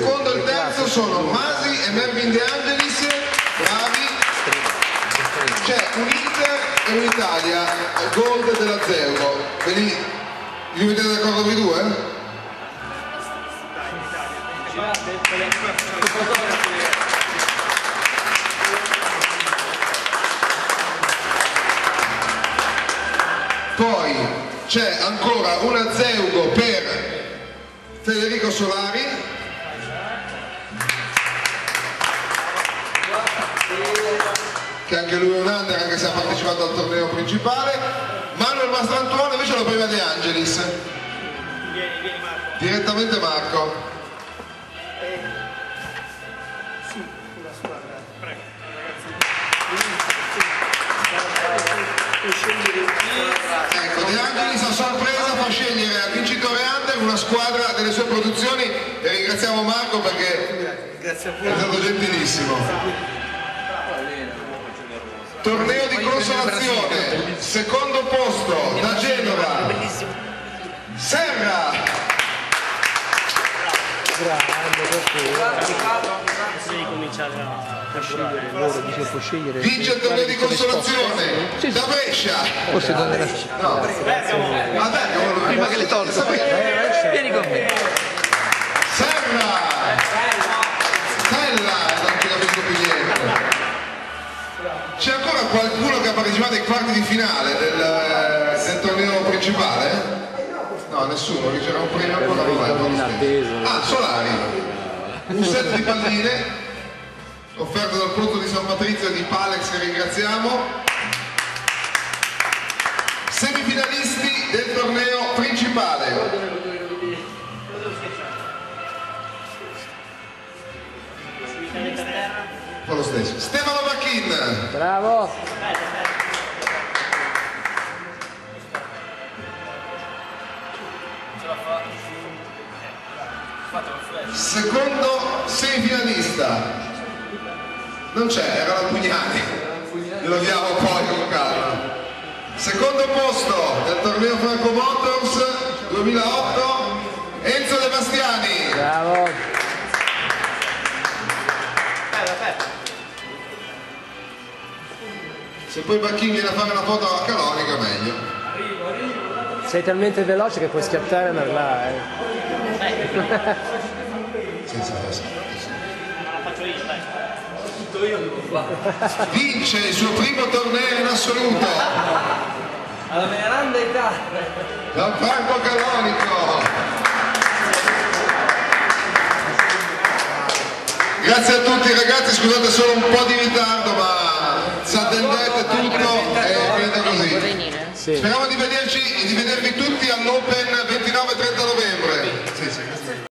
secondo e il terzo sono Masi e Melvin De Angelis, bravi. C'è un Inter e un'Italia, Gold della Zeugo. Vi mettete d'accordo voi due? Poi c'è ancora una Zeugo per Federico Solari, che anche lui è un under, anche se ha partecipato al torneo principale. Manuel Mastrantuono invece lo prima De Angelis. Vieni Marco. Direttamente Marco. Ecco, De Angelis a sorpresa fa scegliere al vincitore under una squadra delle sue produzioni e ringraziamo Marco perché è stato gentilissimo. Torneo di consolazione, secondo posto da Genova, Serra. Devi cominciare a scegliere loro, dice può scegliere. Vince il torneo di consolazione da Brescia. Forse dove era? No, Bergamo, prima che le tolgo. Vieni con me. Serra. Stella, non ti capisco più niente. C'è ancora qualcuno che ha partecipato ai quarti di finale del torneo principale? No, nessuno, perché c'era un premio ancora Ah, Solari. Un set di palline offerto dal Pozzo di San Patrizio e di Palex, che ringraziamo. Semifinalisti del torneo principale. Fa lo stesso. Stefano Bacchin. Bravo. Secondo semifinalista. Non c'è, era la Pugnani. Glielo diamo poi con calma. Secondo posto del torneo Franco Motors 2008, Enzo De Bastiani. Bravo. Se poi Bacchin viene a fare una foto a Calonica meglio. Sei talmente veloce che puoi schiattare e andare là. Senza essere. La faccio io, dai. Tutto io devo fare. Vince il suo primo torneo in assoluto. Alla grande età. Da Franco Calonico. Grazie a tutti ragazzi, scusate solo un po' di ritardo, ma si attendete tutto e finita così. Speriamo di vedervi tutti all'Open 29 e 30 novembre.